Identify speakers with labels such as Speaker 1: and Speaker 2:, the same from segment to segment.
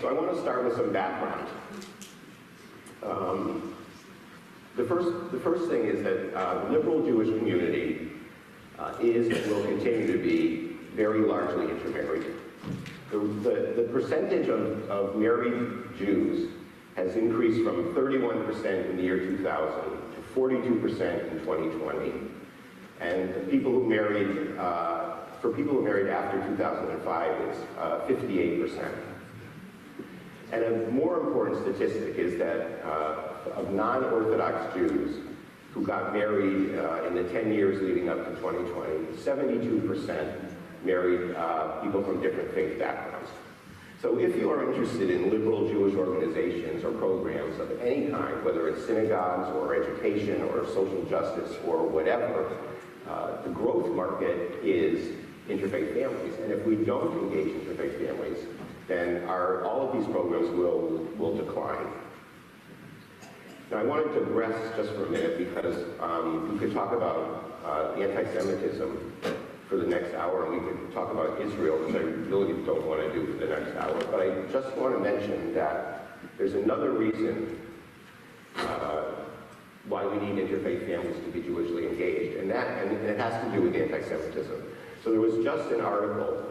Speaker 1: so I want to start with some background. The first thing is that the liberal Jewish community is and will continue to be very largely intermarried. The percentage of married Jews has increased from 31% in the year 2000 to 42% in 2020. And people who married, for people who married after 2005, it's 58%. And a more important statistic is that of non-Orthodox Jews who got married in the 10 years leading up to 2020, 72% married people from different faith backgrounds. So if you are interested in liberal Jewish organizations or programs of any kind, whether it's synagogues or education or social justice or whatever, the growth market is interfaith families. And if we don't engage interfaith families, then all of these programs will decline. Now I wanted to rest just for a minute because we could talk about anti-Semitism for the next hour, and we could talk about Israel, which I really don't want to do for the next hour. But I just want to mention that there's another reason why we need interfaith families to be Jewishly engaged, and it has to do with anti-Semitism. So there was just an article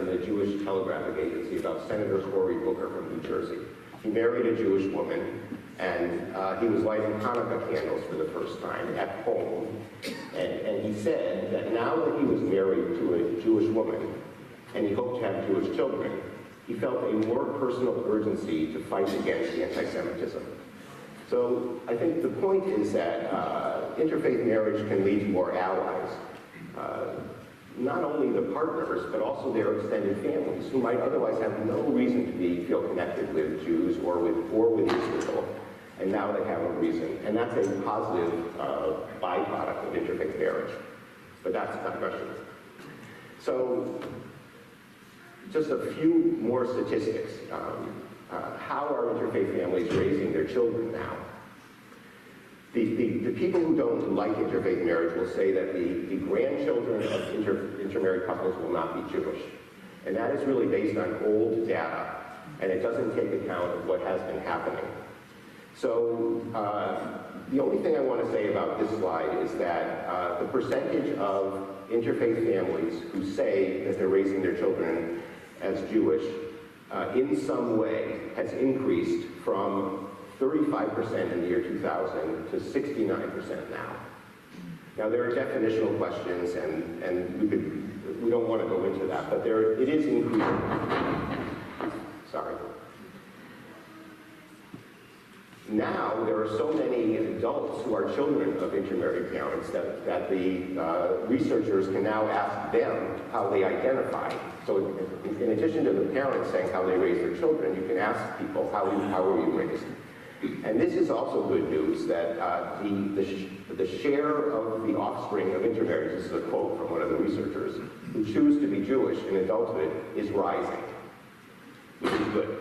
Speaker 1: in the Jewish Telegraphic Agency about Senator Cory Booker from New Jersey. He married a Jewish woman, and he was lighting Hanukkah candles for the first time at home. And he said that now that he was married to a Jewish woman, and he hoped to have Jewish children, he felt a more personal urgency to fight against anti-Semitism. So I think the point is that interfaith marriage can lead to more allies. Not only the partners, but also their extended families, who might otherwise have no reason to feel connected with Jews or with Israel, and now they have a reason. And that's a positive byproduct of interfaith marriage. But that's not the question. So, just a few more statistics. How are interfaith families raising their children now? The people who don't like interfaith marriage will say that the grandchildren of intermarried couples will not be Jewish. And that is really based on old data, and it doesn't take account of what has been happening. So the only thing I want to say about this slide is that the percentage of interfaith families who say that they're raising their children as Jewish in some way has increased from 35% in the year 2000 to 69% now. Now there are definitional questions, and we don't want to go into that, but it is increasing. Sorry. Now there are so many adults who are children of intermarried parents that the researchers can now ask them how they identify. So in addition to the parents saying how they raise their children, you can ask people, how were you raised? And this is also good news that the share of the offspring of intermarriage, this is a quote from one of the researchers, who choose to be Jewish in adulthood is rising, which is good.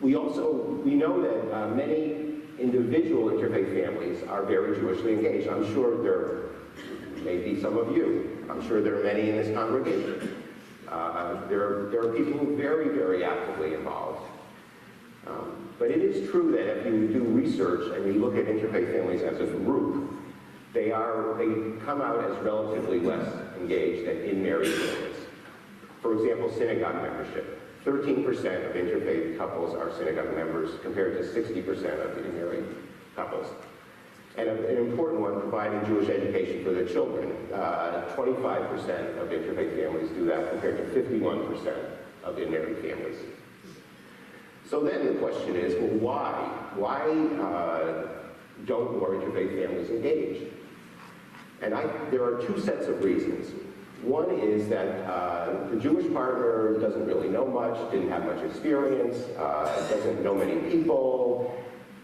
Speaker 1: We know that many individual interfaith families are very Jewishly engaged. I'm sure there may be some of you. I'm sure there are many in this congregation. There are people who are very, very actively involved. But it is true that if you do research and you look at interfaith families as a group, they come out as relatively less engaged than in married families. For example, synagogue membership. 13% of interfaith couples are synagogue members compared to 60% of intermarried couples. And an important one, providing Jewish education for their children. 25% of interfaith families do that compared to 51% of intermarried families. So then the question is, well, why? Why don't more interfaith families engage? And there are two sets of reasons. One is that the Jewish partner doesn't really know much, didn't have much experience, doesn't know many people.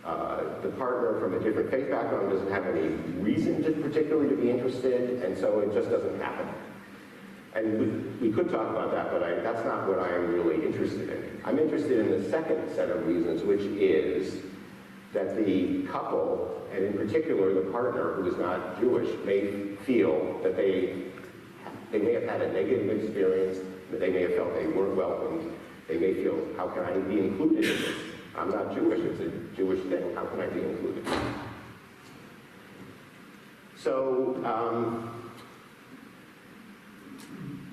Speaker 1: The partner from a different faith background doesn't have any reason particularly to be interested, and so it just doesn't happen. And we could talk about that, but that's not what I am really interested in. I'm interested in the second set of reasons, which is that the couple, and in particular the partner who is not Jewish, may feel that they may have had a negative experience, They may have felt they weren't welcomed. They may feel, how can I be included in this? I'm not Jewish, it's a Jewish thing. How can I be included? So,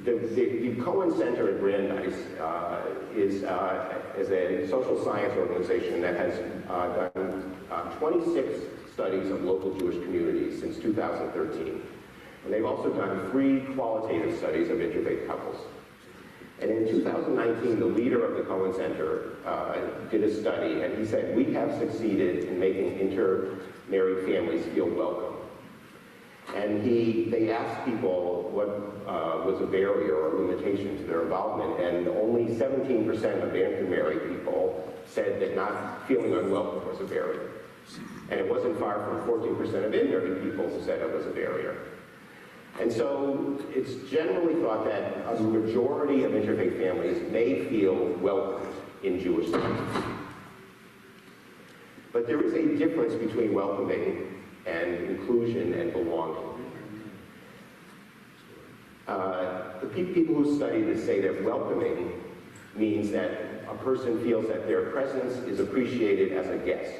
Speaker 1: the Cohen Center at Brandeis is a social science organization that has done 26 studies of local Jewish communities since 2013. And they've also done 3 qualitative studies of interfaith couples. And in 2019, the leader of the Cohen Center did a study, and he said, we have succeeded in making intermarried families feel welcome. And they asked people what was a barrier or limitation to their involvement, and only 17% of the intermarried people said that not feeling unwelcome was a barrier. And it wasn't far from 14% of unmarried people who said it was a barrier. And so it's generally thought that a majority of interfaith families may feel welcomed in Jewish families. But there is a difference between welcoming and inclusion and belonging. The people who study this say that welcoming means that a person feels that their presence is appreciated as a guest,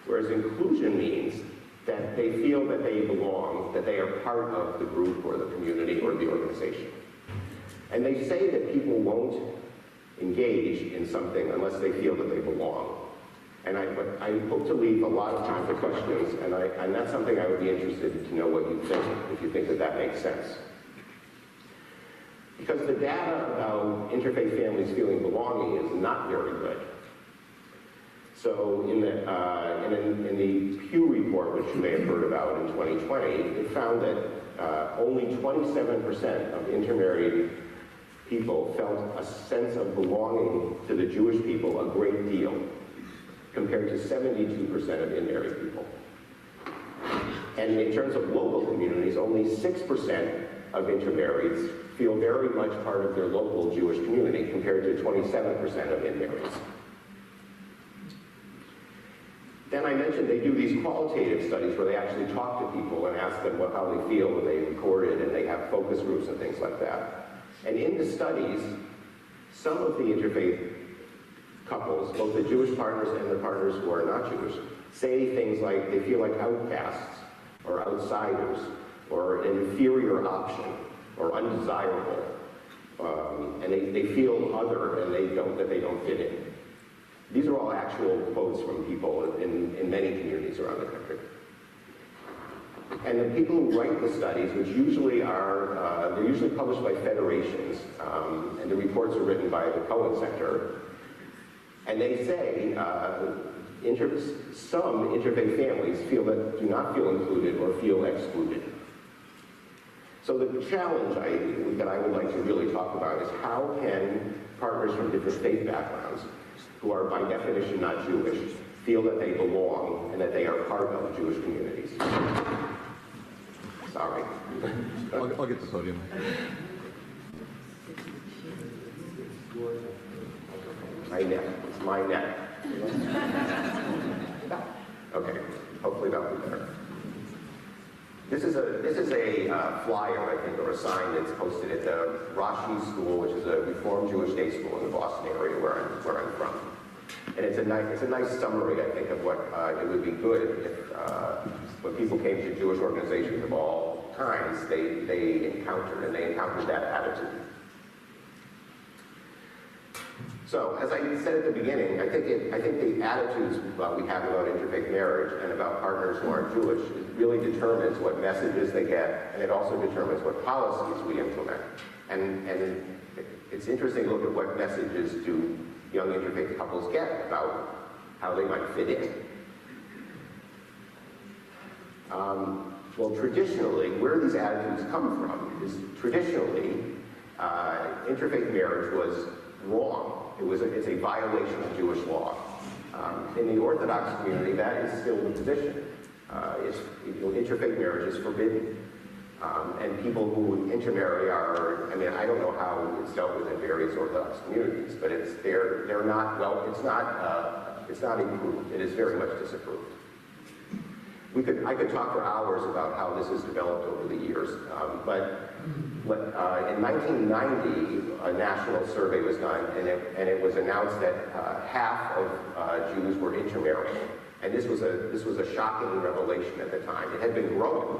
Speaker 1: whereas inclusion means that they feel that they belong, that they are part of the group or the community or the organization. And they say that people won't engage in something unless they feel that they belong. And I hope to leave a lot of time for questions, and that's something I would be interested to know what you think, if you think that that makes sense. Because the data about interfaith families feeling belonging is not very good. So in the Pew report, which you may have heard about in 2020, it found that only 27% of intermarried people felt a sense of belonging to the Jewish people a great deal, compared to 72% of unmarried people. And in terms of local communities, only 6% of intermarrieds feel very much part of their local Jewish community, compared to 27% of unmarrieds. Then I mentioned they do these qualitative studies where they actually talk to people and ask them how they feel, and they record it, and they have focus groups and things like that. And in the studies, some of the interfaith couples, both the Jewish partners and the partners who are not Jewish, say things like they feel like outcasts or outsiders or an inferior option or undesirable, and they feel other and that they don't fit in. These are all actual quotes from people in many communities around the country. And the people who write the studies, which usually are, they're usually published by federations, and the reports are written by the Cohen Center, and they say some interfaith families do not feel included or feel excluded. So the challenge that I would like to really talk about is how can partners from different faith backgrounds, who are by definition not Jewish, feel that they belong and that they are part of Jewish communities. Sorry.
Speaker 2: I'll get the podium.
Speaker 1: My neck. It's my neck. Okay. Hopefully that'll be better. This is a flyer, I think, or a sign that's posted at the Rashi School, which is a Reformed Jewish day school in the Boston area where I'm from. And it's a nice summary, I think, of what it would be good if when people came to Jewish organizations of all kinds, they encountered that attitude. So, as I said at the beginning, I think the attitudes we have about interfaith marriage and about partners who aren't Jewish really determines what messages they get, and it also determines what policies we implement. And it's interesting to look at what messages do young interfaith couples get about how they might fit in. Well, traditionally, where these attitudes come from is traditionally, interfaith marriage was wrong. It's a violation of Jewish law. In the Orthodox community, that is still the position. Interfaith marriage is forbidden. And people who intermarry I don't know how it's dealt with in various Orthodox communities, but they're not, well, it's not approved. It is very much disapproved. I could talk for hours about how this has developed over the years, but In 1990, a national survey was done, and it was announced that half of Jews were intermarrying. And this was a shocking revelation at the time. It had been growing.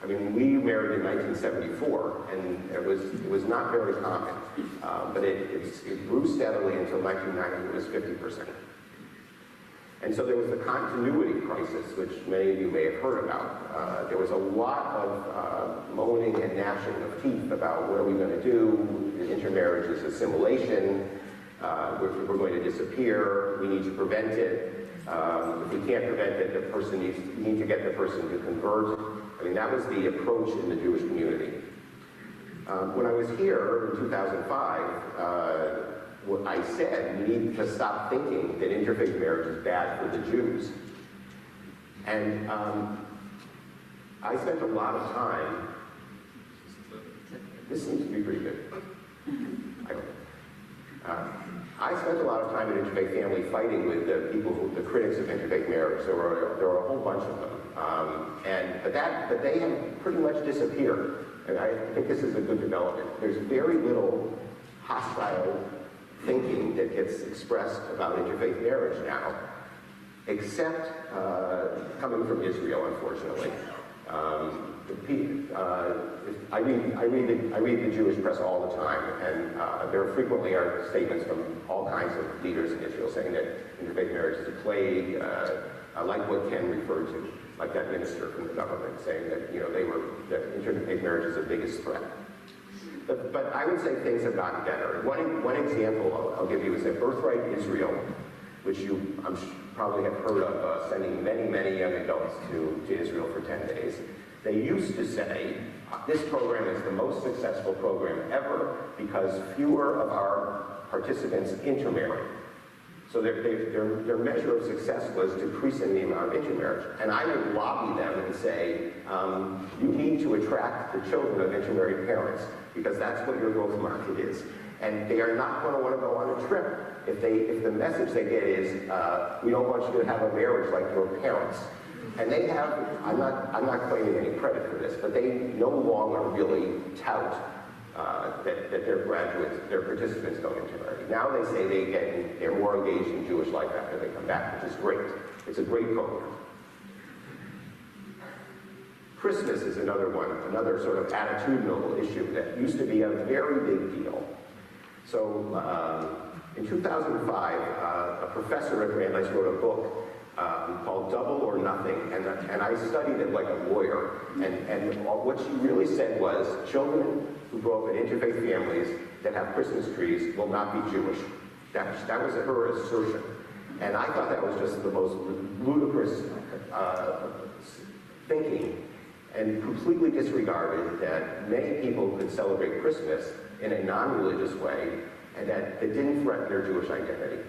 Speaker 1: I mean, we married in 1974, and it was not very common. But it grew steadily until 1990. It was 50%. And so there was the continuity crisis, which many of you may have heard about. There was a lot of moaning and gnashing of teeth about what are we going to do? Intermarriage is assimilation. We're going to disappear. We need to prevent it. If we can't prevent it, we need to get the person to convert. I mean, that was the approach in the Jewish community. When I was here in 2005, I said we need to stop thinking that interfaith marriage is bad for the Jews. And I spent a lot of time, this seems to be pretty good. I don't know. I spent a lot of time in interfaith family fighting with the critics of interfaith marriage. There were a whole bunch of them. But they have pretty much disappeared. And I think this is a good development. There's very little hostile thinking that gets expressed about interfaith marriage now, except coming from Israel, unfortunately. I read the Jewish press all the time, and there frequently are statements from all kinds of leaders in Israel saying that interfaith marriage is a plague, like what Ken referred to, like that minister from the government saying that that interfaith marriage is the biggest threat. But I would say things have gotten better. One example I'll give you is that Birthright Israel, which you probably have heard of, sending many, many young adults to Israel for 10 days. They used to say, this program is the most successful program ever because fewer of our participants intermarry. So their measure of success was decreasing the amount of intermarriage. And I would lobby them and say, you need to attract the children of intermarried parents because that's what your growth market is. And they are not going to want to go on a trip if the message they get is, we don't want you to have a marriage like your parents. And they have, I'm not claiming any credit for this, but they no longer really tout that their graduates, their participants don't intermarry. Now they say they're more engaged in Jewish life after they come back, which is great. It's a great program. Christmas is another one, another sort of attitudinal issue that used to be a very big deal. So in 2005, a professor at Brandeis wrote a book called Double or Nothing, and I studied it like a lawyer. And what she really said was, children who grow up in interfaith families that have Christmas trees will not be Jewish. That was her assertion. And I thought that was just the most ludicrous thinking, and completely disregarded that many people could celebrate Christmas in a non-religious way, and that it didn't threaten their Jewish identity.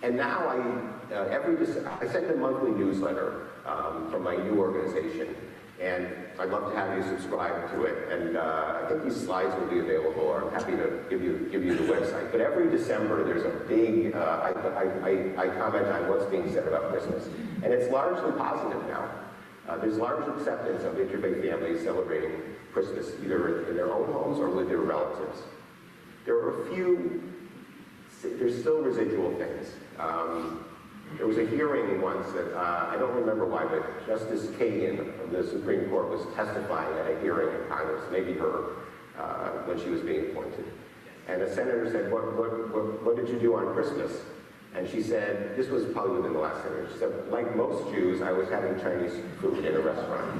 Speaker 1: And now I send a monthly newsletter from my new organization, and I'd love to have you subscribe to it. And I think these slides will be available, or I'm happy to give you the website. But every December, there's a big, I comment on what's being said about Christmas. And it's largely positive now. There's large acceptance of interfaith families celebrating Christmas, either in their own homes or with their relatives. There are a few, there's still residual things. There was a hearing once that, I don't remember why, but Justice Kagan of the Supreme Court was testifying at a hearing in Congress, maybe her, when she was being appointed. And a senator said, what did you do on Christmas? And she said, this was probably within the last 10 years, she said, like most Jews, I was having Chinese food in a restaurant.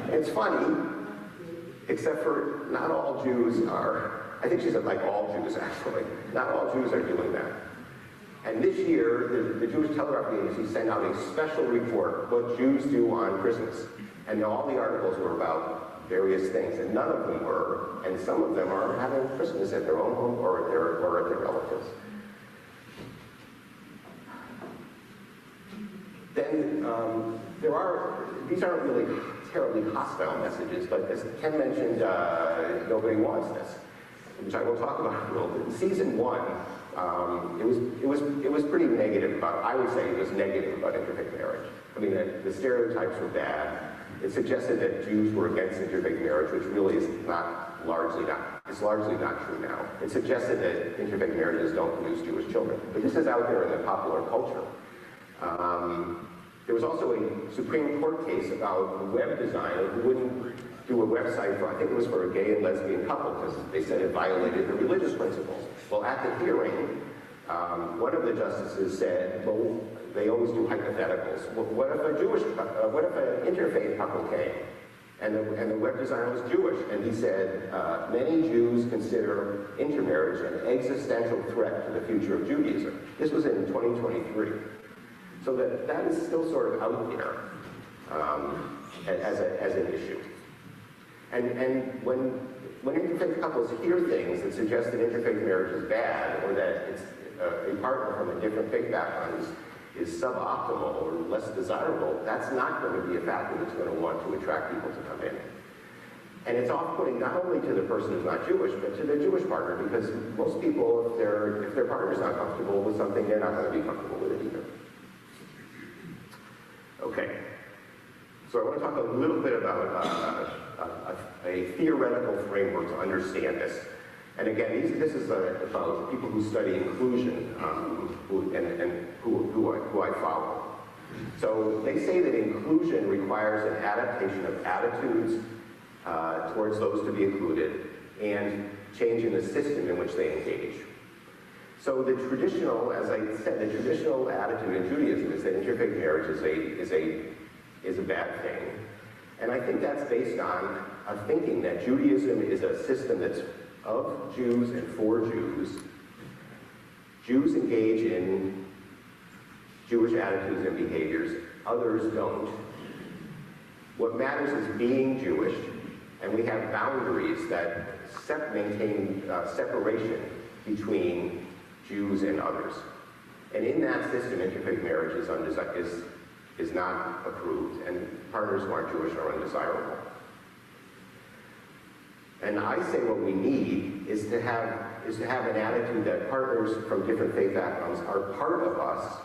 Speaker 1: It's funny, except for not all Jews are, I think she said like all Jews actually, not all Jews are doing that. And this year, the Jewish Telegraph Agency sent out a special report, what Jews do on Christmas. And all the articles were about various things, and none of them were, and some of them are having Christmas at their own home or at their relatives. Then these aren't really terribly hostile messages, but as Ken mentioned, nobody wants this, which I will talk about a little bit. In season 1, it was pretty negative about, I would say it was negative about interfaith marriage. I mean, the stereotypes were bad. it suggested that Jews were against interfaith marriage, which really is largely not true now. It suggested that interfaith marriages don't produce Jewish children. But this is out there in the popular culture. There was also a Supreme Court case about a web designer who wouldn't do a website for, I think it was for a gay and lesbian couple, because they said it violated the religious principles. Well, at the hearing, one of the justices said, well, they always do hypotheticals. Well, what if an interfaith couple came and the web designer was Jewish? And he said, many Jews consider intermarriage an existential threat to the future of Judaism. This was in 2023. So that is still sort of out there as an issue. And when interfaith couples hear things that suggest that interfaith marriage is bad, or that it's a partner from a different faith background is suboptimal or less desirable, that's not going to be a factor that's going to want to attract people to come in. And it's off-putting not only to the person who's not Jewish, but to their Jewish partner, because most people, if their partner's not comfortable with something, they're not going to be comfortable with it either. Okay, so I want to talk a little bit about a theoretical framework to understand this. And again, this is about people who study inclusion who I follow. So they say that inclusion requires an adaptation of attitudes towards those to be included and change in the system in which they engage. So the traditional, as I said, the traditional attitude in Judaism is that interfaith marriage is a bad thing. And I think that's based on a thinking that Judaism is a system that's of Jews and for Jews. Jews engage in Jewish attitudes and behaviors, others don't. What matters is being Jewish, and we have boundaries that maintain separation between Jews and others. And in that system, interfaith marriage is not approved, and partners who aren't Jewish are undesirable. And I say what we need is to have an attitude that partners from different faith backgrounds are part of us,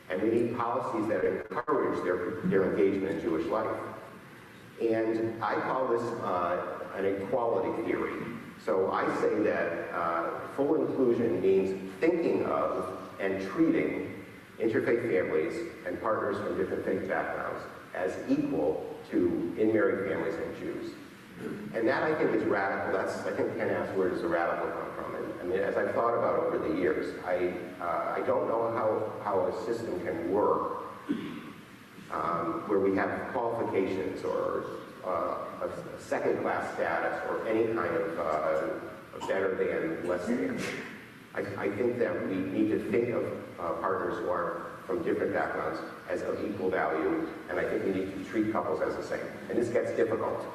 Speaker 1: and we need policies that encourage their engagement in Jewish life. And I call this an equality theory. So I say that full inclusion means thinking of and treating interfaith families and partners from different faith backgrounds as equal to in-married families and Jews. And that, I think, is radical. I think Ken asked, where does the radical come from? And I mean, as I've thought about over the years, I don't know how a system can work where we have qualifications or a second-class status or any kind of better than, less than. I think that we need to think of partners who are from different backgrounds as of equal value, and I think we need to treat couples as the same. And this gets difficult.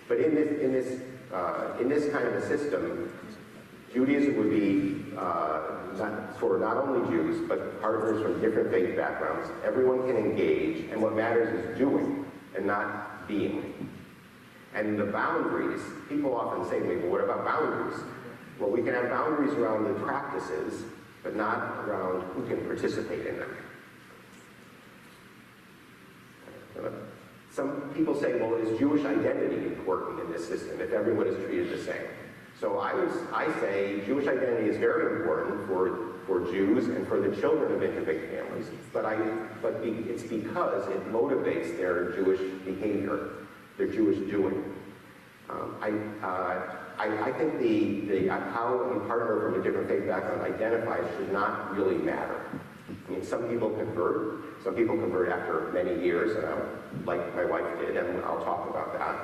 Speaker 1: But in this kind of a system, Judaism would be for not only Jews, but partners from different faith backgrounds. Everyone can engage, and what matters is doing and not being. And the boundaries, people often say to me, well, what about boundaries? Well, we can have boundaries around the practices, but not around who can participate in them. Some people say, well, is Jewish identity important in this system if everyone is treated the same? So I say Jewish identity is very important for Jews and for the children of interfaith families, but it's because it motivates their Jewish behavior, their Jewish doing. I think how a partner from a different faith background identifies should not really matter. I mean, some people convert after many years, like my wife did, and I'll talk about that.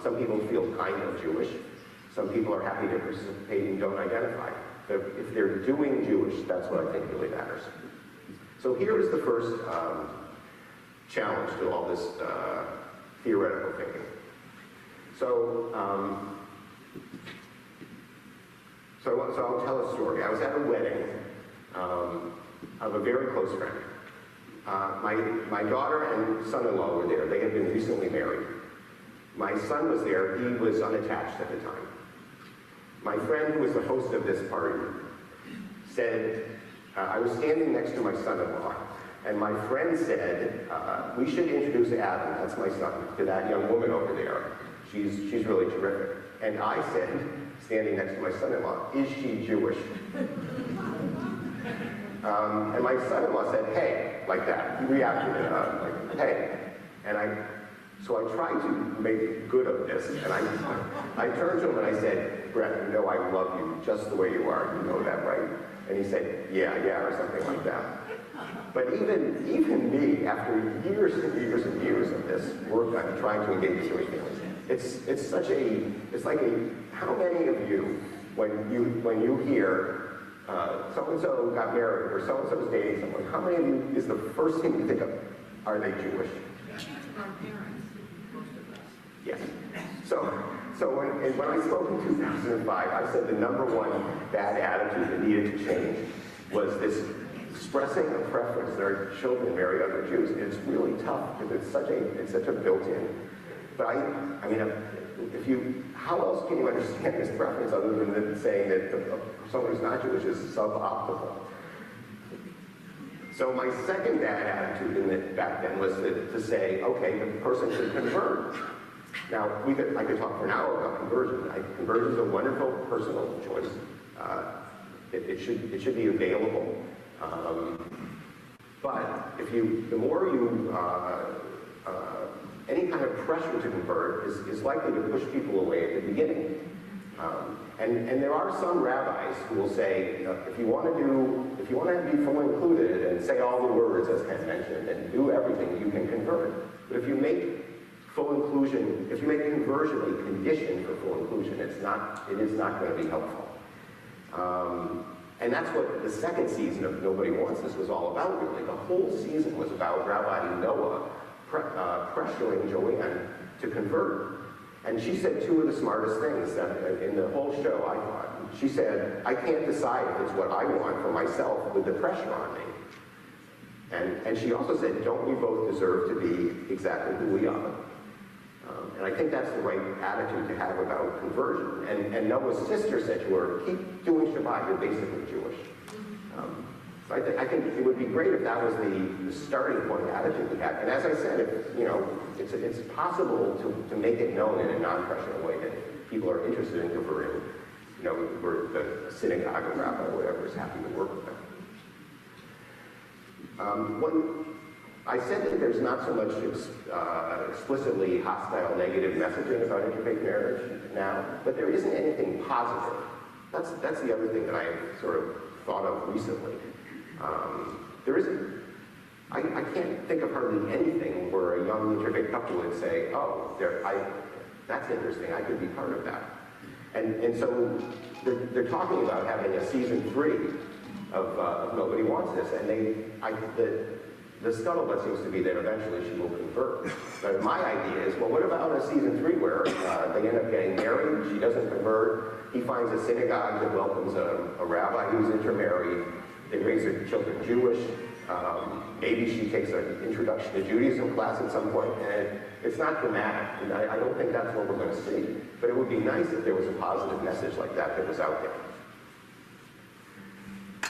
Speaker 1: Some people feel kind of Jewish. Some people are happy to participate and don't identify. But if they're doing Jewish, that's what I think really matters. So here is the first challenge to all this theoretical thinking. So I'll tell a story. I was at a wedding of a very close friend. My daughter and son-in-law were there. They had been recently married. My son was there. He was unattached at the time. My friend, who was the host of this party, said, I was standing next to my son-in-law, And my friend said, we should introduce Adam, that's my son, to that young woman over there. She's really terrific. And I said, standing next to my son-in-law, is she Jewish? And my son-in-law said, hey, like that. He reacted like, hey. And so I tried to make good of this, and I turned to him and I said, Brett, you know I love you just the way you are, you know that, right? And he said, yeah, or something like that. But even me, after years and years and years of this work on trying to engage Jewish families, it's like how many of you, when you hear so-and-so got married or so-and-so is dating someone, how many of you is the first thing you think of, are they Jewish?
Speaker 3: Our parents, most of us.
Speaker 1: Yes. So when I spoke in 2005, I said the number one bad attitude that needed to change was this expressing a preference that our children marry other Jews. And it's really tough because it's such a built-in. But I mean, how else can you understand this preference other than saying that someone who's not Jewish is suboptimal? So my second bad attitude back then was to say, okay, the person should convert. Now, I could talk for an hour about conversion. Conversion is a wonderful personal choice. It should be available. But the more you, any kind of pressure to convert is likely to push people away at the beginning. And there are some rabbis who will say, if you want to be fully included and say all the words as Ken mentioned and do everything, you can convert. But if you make full inclusion, if you make conversion a condition for full inclusion, it is not going to be helpful. And that's what the second season of Nobody Wants This was all about, really. The whole season was about Rabbi Noah pressuring Joanne to convert. And she said two of the smartest things in the whole show, I thought. She said, I can't decide if it's what I want for myself with the pressure on me. And she also said, don't we both deserve to be exactly who we are? And I think that's the right attitude to have about conversion. And Noah's sister said to her, keep doing Shabbat, you're basically Jewish. So I think it would be great if that was the starting point attitude we had. And as I said, it's possible to make it known in a non-pressural way that people are interested in converting. Where the synagogue or rabbi or whatever is happy to work with them. I said that there's not so much explicitly hostile, negative messaging about interfaith marriage now, but there isn't anything positive. That's the other thing that I have sort of thought of recently. There isn't. I can't think of hardly anything where a young interfaith couple would say, "Oh, that's interesting. I could be part of that." And so they're talking about having a season 3 of Nobody Wants This, and the scuttlebutt seems to be that eventually she will convert. But my idea is, well, what about a season 3 where they end up getting married, she doesn't convert, he finds a synagogue that welcomes a rabbi who's intermarried, they raise their children Jewish, maybe she takes an introduction to Judaism class at some point, and it's not dramatic, and I don't think that's what we're going to see. But it would be nice if there was a positive message like that was out there.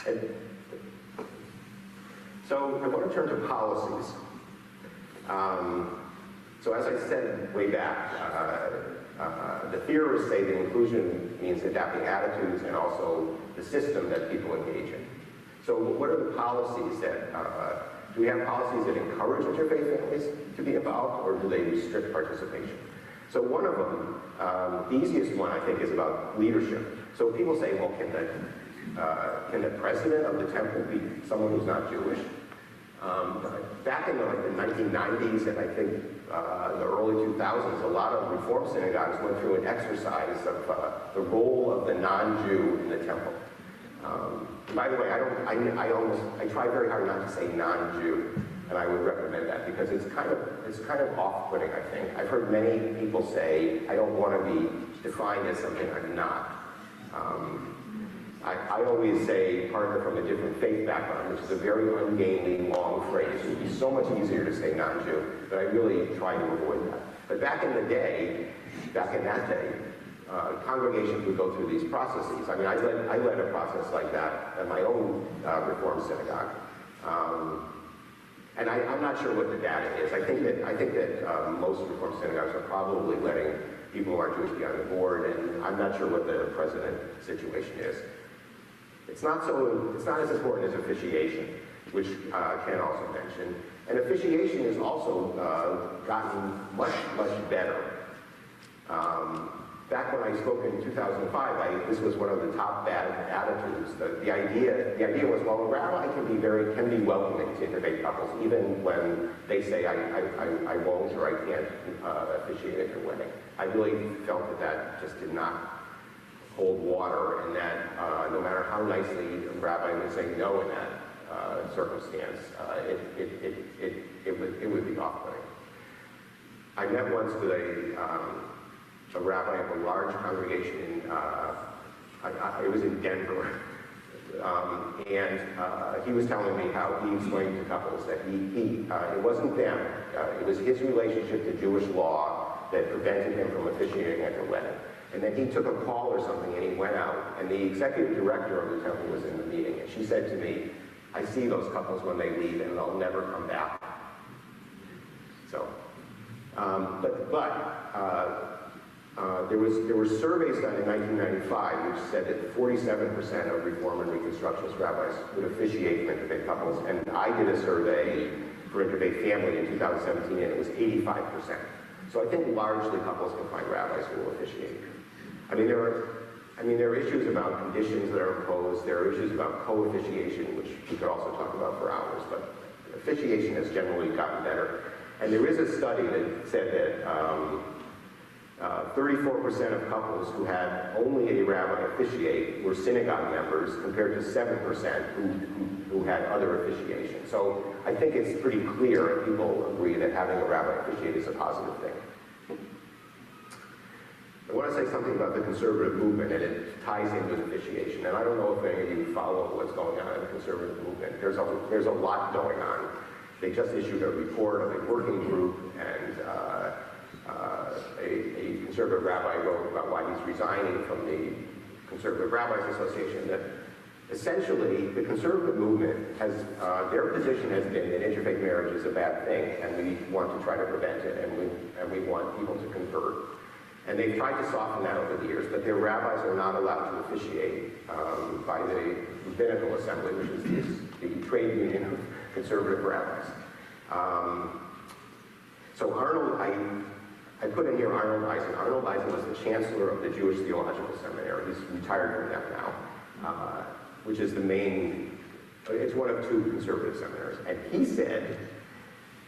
Speaker 1: And so I want to turn to policies. So as I said way back, the theorists say that inclusion means adapting attitudes and also the system that people engage in. So what are the policies that, do we have policies that encourage interfaith families to be involved, or do they restrict participation? So one of them, the easiest one I think is about leadership. So people say, well, can the president of the temple be someone who's not Jewish? Back in the 1990s and I think the early 2000s, a lot of Reform synagogues went through an exercise of the role of the non-Jew in the temple. By the way, I try very hard not to say non-Jew, and I would recommend that because it's kind of off-putting, I think. I've heard many people say, I don't want to be defined as something I'm not. I always say, partner from a different faith background, which is a very ungainly, long phrase. It would be so much easier to say non-Jew, but I really try to avoid that. But back in that day, congregations would go through these processes. I mean, I led a process like that at my own Reform synagogue. And I'm not sure what the data is. I think that most Reform synagogues are probably letting people who are Jewish be on the board, and I'm not sure what the present situation is. It's not as important as officiation, which Ken also mentioned. And officiation has also gotten much, much better. Back when I spoke in 2005, this was one of the top bad attitudes. The idea was, well, a rabbi can be welcoming to interfaith couples, even when they say I won't or I can't officiate at your wedding. I really felt that just did not hold water, and that no matter how nicely a rabbi would say no in that circumstance, it would be off-putting. I met once with a rabbi of a large congregation in, it was in Denver, and he was telling me how he explained to couples that it wasn't them, it was his relationship to Jewish law that prevented him from officiating at their wedding. And then he took a call or something and he went out, and the executive director of the temple was in the meeting, and she said to me, I see those couples when they leave and they'll never come back. So, there were surveys done in 1995 which said that 47% of Reform and Reconstructionist rabbis would officiate for interfaith couples, and I did a survey for interfaith family in 2017 and it was 85%. So I think largely couples can find rabbis who will officiate. I mean, there are issues about conditions that are imposed, there are issues about co-officiation, which we could also talk about for hours, but officiation has generally gotten better. And there is a study that said that 34% of couples who had only a rabbi officiate were synagogue members, compared to 7% who had other officiation. So I think it's pretty clear, and people agree, that having a rabbi officiate is a positive thing. I want to say something about the conservative movement, and it ties in with officiation. And I don't know if any of you follow what's going on in the conservative movement. There's a lot going on. They just issued a report of a working group, and a conservative rabbi wrote about why he's resigning from the Conservative Rabbis Association, that essentially the conservative movement has, their position has been that interfaith marriage is a bad thing, and we want to try to prevent it, and we want people to convert. And they've tried to soften that over the years, but their rabbis are not allowed to officiate by the Rabbinical Assembly, which is the trade union of conservative rabbis. So Arnold, I put in here Arnold Eisen. Arnold Eisen was the chancellor of the Jewish Theological Seminary. He's retired from that now, which is the main, it's one of two conservative seminaries. And he said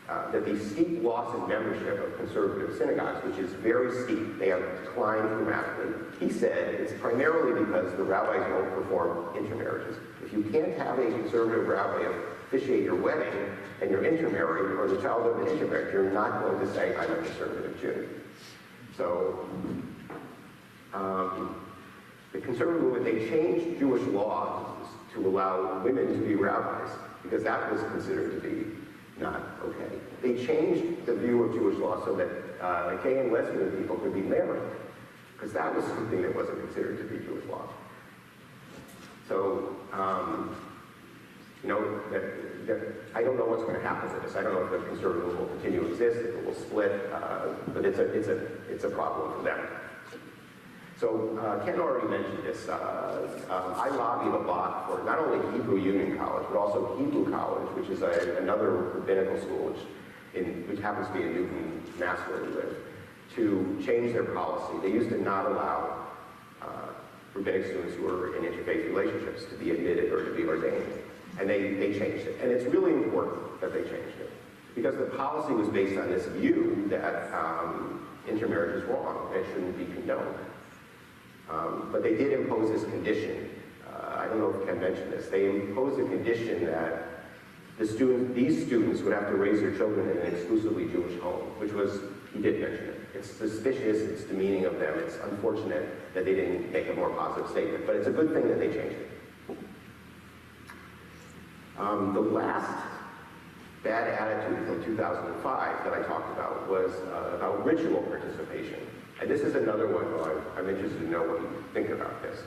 Speaker 1: that the steep loss in membership of conservative synagogues, which is very steep, they have declined dramatically. He said it's primarily because the rabbis won't perform intermarriages. If you can't have a conservative rabbi officiate your wedding and you're intermarried, or the child of an intermarried, you're not going to say, I'm a conservative Jew. So, the conservative movement, they changed Jewish laws to allow women to be rabbis, because that was considered to be not okay. They changed the view of Jewish law so that gay and lesbian people could be married, because that was something that wasn't considered to be Jewish law. So, you know, I don't know what's going to happen to this. I don't know if the conservative will continue to exist, if it will split, but it's a problem for them. So Ken already mentioned this. I lobbied a lot for not only Hebrew Union College, but also Hebrew College, which is another rabbinical school, which happens to be in Newton, Mass, where we live, to change their policy. They used to not allow rabbinic students who were in interfaith relationships to be admitted or to be ordained. And they changed it. And it's really important that they changed it, because the policy was based on this view that intermarriage is wrong, and it shouldn't be condoned. But they did impose this condition. I don't know if Ken mentioned this. They imposed a condition that these students would have to raise their children in an exclusively Jewish home, which was, he did mention it. It's suspicious, it's demeaning of them, it's unfortunate that they didn't make a more positive statement, but it's a good thing that they changed it. The last bad attitude from 2005 that I talked about was about ritual participation. And this is another one, I'm interested to know what you think about this.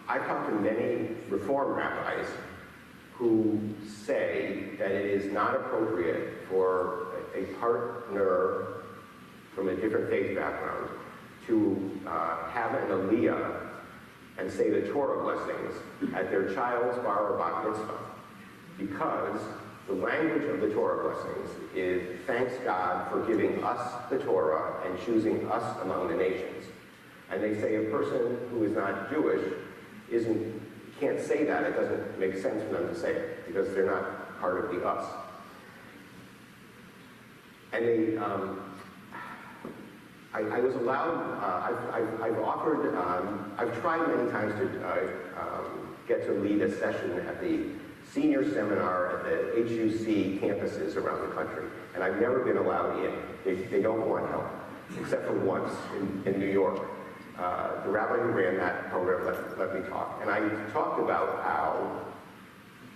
Speaker 1: I've talked to many Reform rabbis who say that it is not appropriate for a partner from a different faith background to have an aliyah and say the Torah blessings at their child's bar or bat mitzvah, because the language of the Torah blessings is thanks God for giving us the Torah and choosing us among the nations. And they say a person who is not Jewish can't say that. It doesn't make sense for them to say it because they're not part of the us. And they, I was allowed, I've offered, I've tried many times to get to lead a session at the senior seminar at the HUC campuses around the country, and I've never been allowed in. They don't want help, except for once in New York. The rabbi who ran that program let me talk, and I talked about how,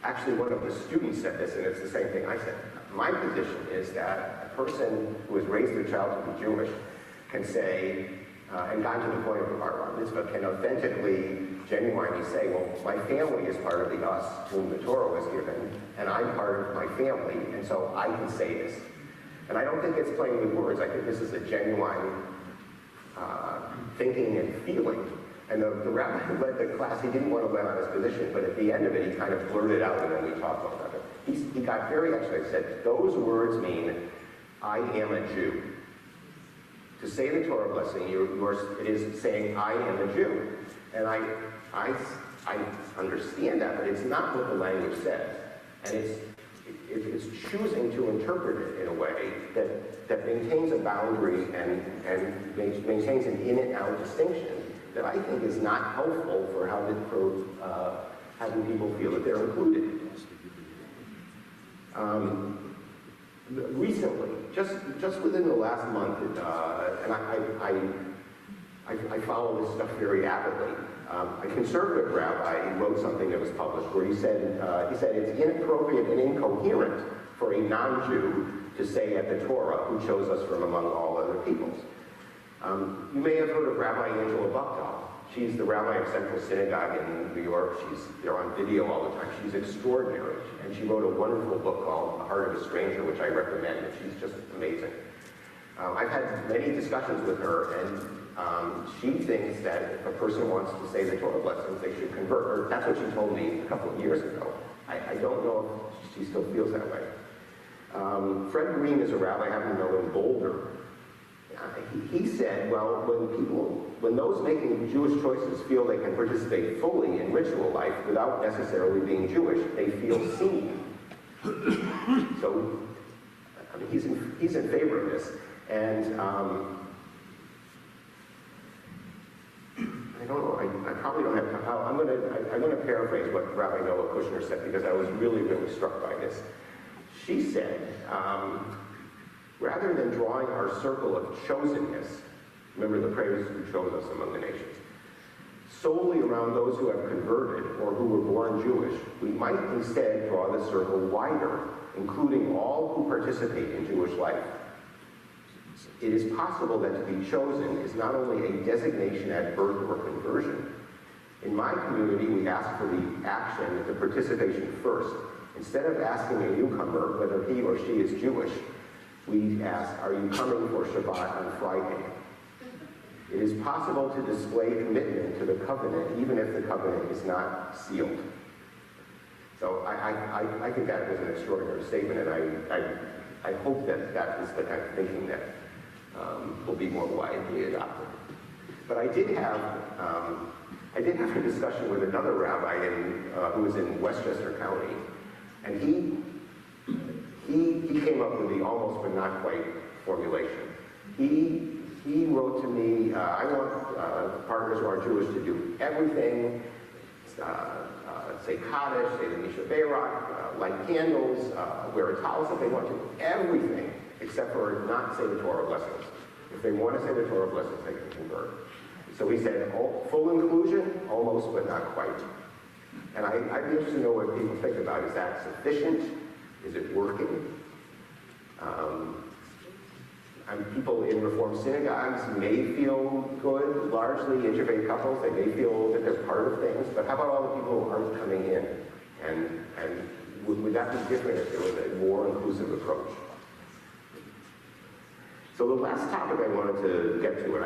Speaker 1: actually one of the students said this, and it's the same thing I said. My position is that a person who has raised their child to be Jewish can say, and gotten to the point of the bar mitzvah, can authentically, genuinely say, well, my family is part of the us whom the Torah was given, and I'm part of my family, and so I can say this. And I don't think it's playing with words. I think this is a genuine thinking and feeling. And the rabbi who led the class, he didn't want to let on his position, but at the end of it, he kind of blurted out, and then we talked about it. He got very, actually, said, those words mean, I am a Jew. To say the Torah blessing, it is saying, I am a Jew. And I understand that, but it's not what the language says. And it's choosing to interpret it in a way that maintains a boundary and maintains an in and out distinction that I think is not helpful for having people feel that they're included. Recently, just within the last month, and I follow this stuff very avidly. A conservative rabbi wrote something that was published where he said it's inappropriate and incoherent for a non-Jew to say at the Torah, who chose us from among all other peoples. You may have heard of Rabbi Angela Buchdahl. She's the rabbi of Central Synagogue in New York. They're on video all the time. She's extraordinary. And she wrote a wonderful book called The Heart of a Stranger, which I recommend. She's just amazing. I've had many discussions with her, and she thinks that if a person wants to say the Torah blessings, they should convert. Or that's what she told me a couple of years ago. I don't know if she still feels that way. Fred Green is a rabbi I happen to know in Boulder. He said, well, when those making Jewish choices feel they can participate fully in ritual life without necessarily being Jewish, they feel seen. So, I mean, he's in favor of this. And I don't know, I probably don't have time. I'm going to paraphrase what Rabbi Noah Kushner said, because I was really, really struck by this. She said, rather than drawing our circle of chosenness, remember the praise who chose us among the nations, solely around those who have converted or who were born Jewish, we might instead draw the circle wider, including all who participate in Jewish life. It is possible that to be chosen is not only a designation at birth or conversion. In my community, we ask for the action, the participation first. Instead of asking a newcomer whether he or she is Jewish, we ask, are you coming for Shabbat on Friday? It is possible to display commitment to the covenant, even if the covenant is not sealed. So I think that was an extraordinary statement, and I hope that that is the kind of thinking that will be more widely adopted. But I did have a discussion with another rabbi who was in Westchester County, and he came up with the almost but not quite formulation. He wrote to me, I want partners who are Jewish to do everything, say Kaddish, say the Misha Bayrak, light candles, wear a talisman. They want to do everything except for not say the Torah blessings. If they want to say the Torah blessings, they can convert. So he said, full inclusion, almost but not quite. And I'd be interested to know what people think about. Is that sufficient? Is it working? And people in Reform synagogues may feel good, largely interfaith couples. They may feel that they're part of things. But how about all the people who aren't coming in? And would that be different if there was a more inclusive approach? So the last topic I wanted to get to, and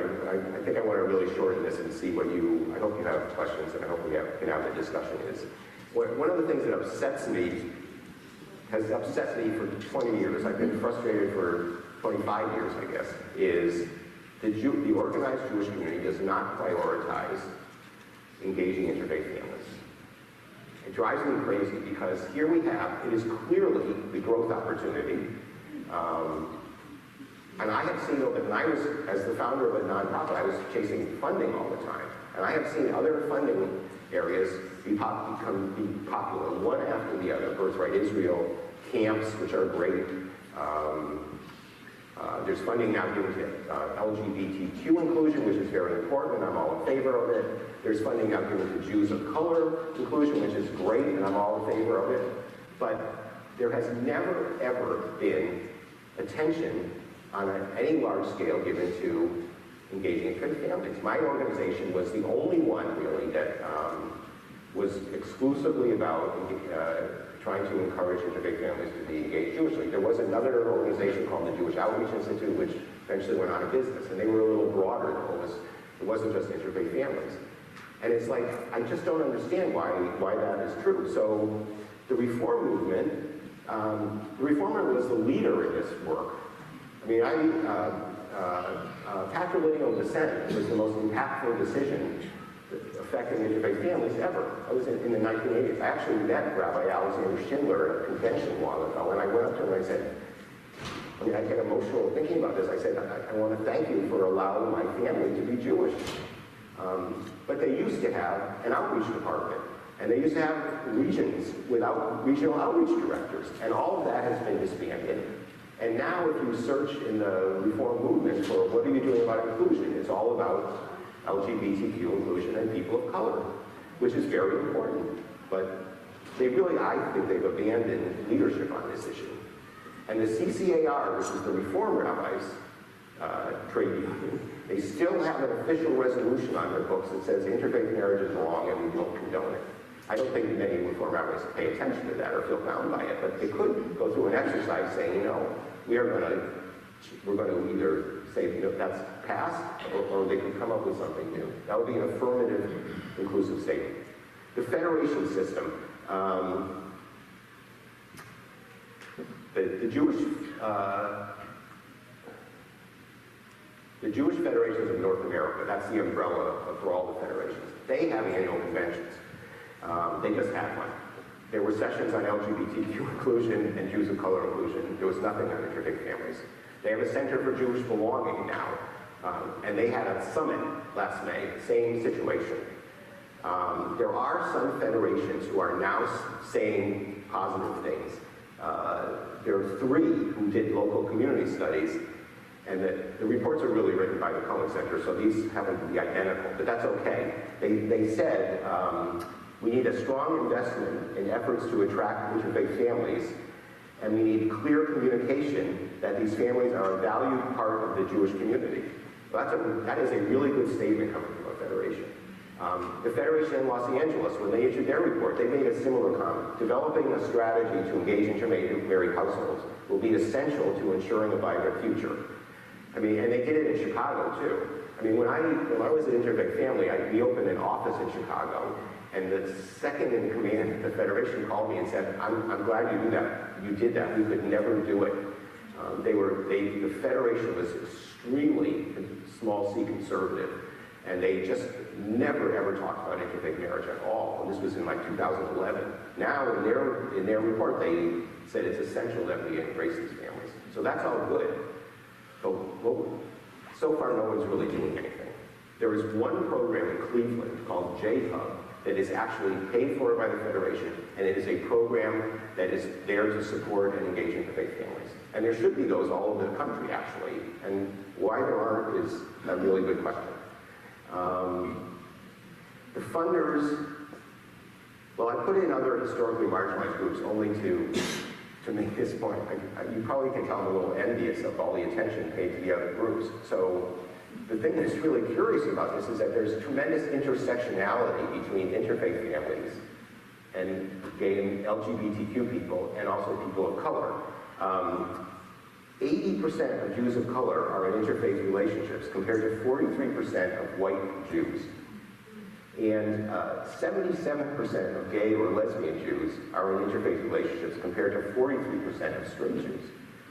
Speaker 1: I think I want to really shorten this and see what I hope you have questions, and I hope we can have the discussion, is one of the things that has upset me for 20 years, I've been frustrated for 25 years, I guess, is the organized Jewish community does not prioritize engaging interfaith families. It drives me crazy because here we have, it is clearly the growth opportunity. And I have seen, when I was, as the founder of a nonprofit, I was chasing funding all the time. And I have seen other funding areas be popular, one after the other. Birthright Israel, camps, which are great. There's funding now given to LGBTQ inclusion, which is very important, and I'm all in favor of it. There's funding now given to Jews of color inclusion, which is great, and I'm all in favor of it. But there has never, ever been attention on any large scale given to engaging interfaith families. My organization was the only one, really, that was exclusively about trying to encourage interfaith families to be engaged Jewishly. There was another organization called the Jewish Outreach Institute, which eventually went out of business, and they were a little broader. It wasn't just interfaith families. And it's like, I just don't understand why that is true. So the Reform movement, the Reform movement was the leader in this work. I mean, patrilineal descent was the most impactful decision affecting interfaith families ever. I was in the 1980s. I actually met Rabbi Alexander Schindler at a convention a while ago, and I went up to him and I said, I mean, I get emotional thinking about this. I said, I want to thank you for allowing my family to be Jewish. But they used to have an outreach department, and they used to have regions without regional outreach directors, and all of that has been disbanded. And now if you search in the Reform movement for what are you doing about inclusion, it's all about LGBTQ inclusion and people of color, which is very important. But they really, I think they've abandoned leadership on this issue. And the CCAR, which is the Reform Rabbis trade union, they still have an official resolution on their books that says interfaith marriage is wrong and we don't condone it. I don't think many Reform rabbis pay attention to that or feel bound by it, but they could go through an exercise saying, you know, we're going to either say, you know, that's passed, or they could come up with something new. That would be an affirmative, inclusive statement. The federation system. The Jewish Federations of North America, that's the umbrella for all the federations. They have annual conventions. They just had one. There were sessions on LGBTQ inclusion and Jews of color inclusion. There was nothing on interfaith families. They have a Center for Jewish Belonging now, and they had a summit last May, same situation. There are some federations who are now saying positive things. There are 3 who did local community studies, and the reports are really written by the Cohen Center, so these happen to be identical, but that's okay. They said, we need a strong investment in efforts to attract interfaith families, and we need clear communication that these families are a valued part of the Jewish community. Well, that is a really good statement coming from a federation. The Federation in Los Angeles, when they issued their report, they made a similar comment. Developing a strategy to engage intermarried households will be essential to ensuring a vibrant future. I mean, and they did it in Chicago too. I mean, when I was an interfaith family, we opened an office in Chicago, and the second in command of the Federation called me and said, I'm glad you do that. You did that. We could never do it. The Federation was extremely small c conservative, and they just never ever talked about interfaith marriage at all. And this was in like 2011. Now in their report, they said it's essential that we embrace these families. So that's all good. So far, no one's really doing anything. There is one program in Cleveland called J-Hub that is actually paid for by the Federation, and it is a program that is there to support and engage interfaith families. And there should be those all over the country, actually. And why there aren't is a really good question. The funders, well, I put in other historically marginalized groups only to make this point. You probably can tell I'm a little envious of all the attention paid to the other groups. So the thing that's really curious about this is that there's tremendous intersectionality between interfaith families and gay and LGBTQ people, and also people of color. 80% of Jews of color are in interfaith relationships, compared to 43% of white Jews. And 77% of gay or lesbian Jews are in interfaith relationships, compared to 43% of straight Jews.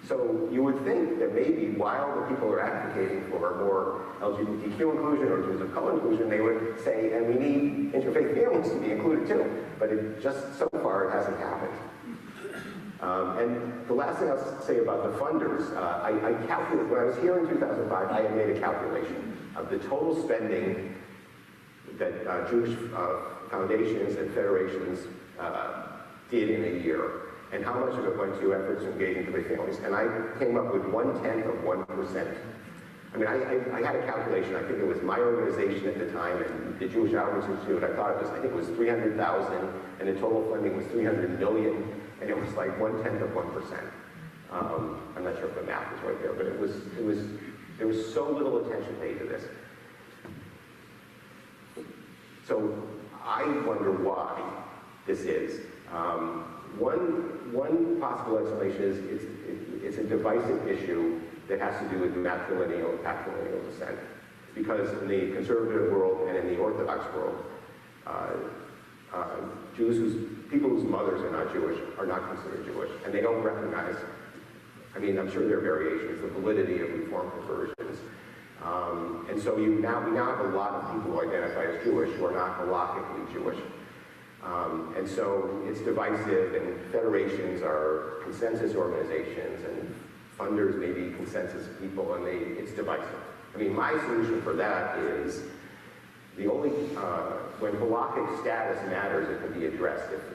Speaker 1: So you would think that maybe while the people are advocating for more LGBTQ inclusion or Jews of color inclusion, they would say, and we need interfaith families to be included too. But it just, so far, it hasn't happened. And the last thing I'll say about the funders, I calculated, when I was here in 2005, I had made a calculation of the total spending that Jewish foundations and federations did in a year, and how much of it went to efforts to engage interfaith families, and I came up with 1/10 of 1%. I mean, I had a calculation. I think it was my organization at the time and the Jewish Outreach Institute. I thought it was, I think it was 300,000, and the total funding was 300 million, and it was like 1/10 of 1%. I'm not sure if the math is right there, but there was so little attention paid to this. So I wonder why this is. One possible explanation is it's a divisive issue that has to do with matrilineal and patrilineal descent. Because in the conservative world and in the Orthodox world, people whose mothers are not Jewish are not considered Jewish, and they don't recognize, I mean, I'm sure there are variations, the validity of Reform conversions. And so we now have a lot of people who identify as Jewish who are not halakhically Jewish. And so it's divisive, and federations are consensus organizations, and funders may be consensus people, and it's divisive. I mean, my solution for that is when halakhic status matters, it can be addressed. If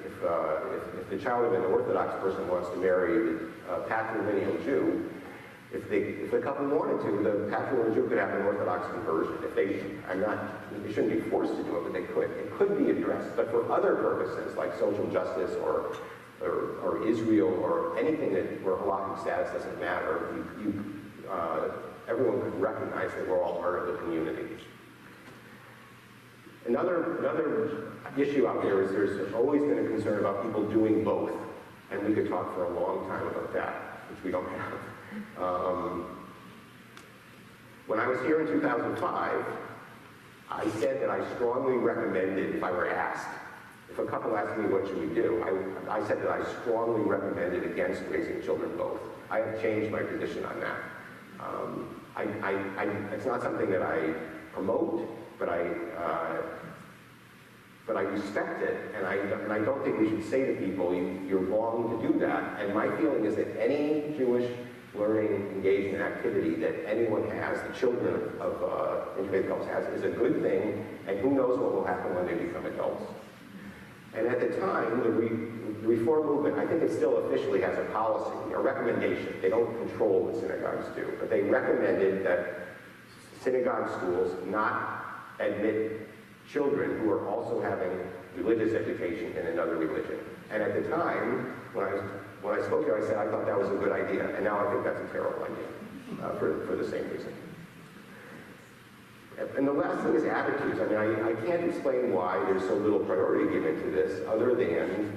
Speaker 1: the child of an Orthodox person wants to marry a patrilineal Jew, if the couple wanted to, the patrilineal Jew could have an Orthodox conversion. They shouldn't be forced to do it, but they could. It could be addressed. But for other purposes, like social justice or Israel or anything where halakhic status doesn't matter, everyone could recognize that we're all part of the community. Another issue out there is there's always been a concern about people doing both, and we could talk for a long time about that, which we don't have. When I was here in 2005, I said that I strongly recommended, if I were asked, if a couple asked me what should we do, I said that I strongly recommended against raising children both. I have changed my position on that. It's not something that I promote, but I respect it, and I don't think we should say to people, you're wrong to do that. And my feeling is that any Jewish learning, engagement, activity that anyone has, the children of interfaith couples has, is a good thing, and who knows what will happen when they become adults. And at the time, the Reform movement, I think it still officially has a policy, a recommendation. They don't control what synagogues do, but they recommended that synagogue schools not admit children who are also having religious education in another religion. And at the time, when I spoke here, I said I thought that was a good idea, and now I think that's a terrible idea for the same reason. And the last thing is attitudes. I mean, I can't explain why there's so little priority given to this, other than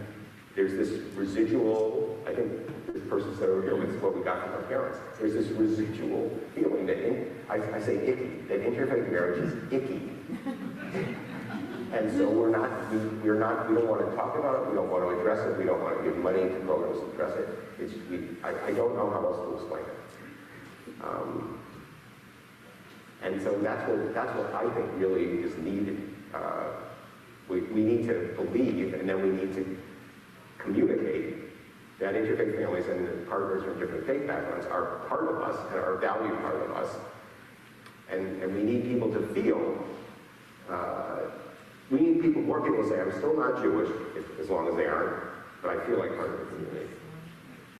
Speaker 1: there's this residual, I think this person said over here, with what we got from our parents, there's this residual feeling that, I say icky, that interfaith marriage is icky. And so we don't want to talk about it, we don't want to address it, we don't want to give money to programs to address it. I don't know how else to explain it. And so that's what I think really is needed. We need to believe, and then we need to communicate that interfaith families and the partners from different faith backgrounds are part of us and are a valued part of us. And we need people to feel, more people say, I'm still not Jewish, as long as they aren't, but I feel like part of the community.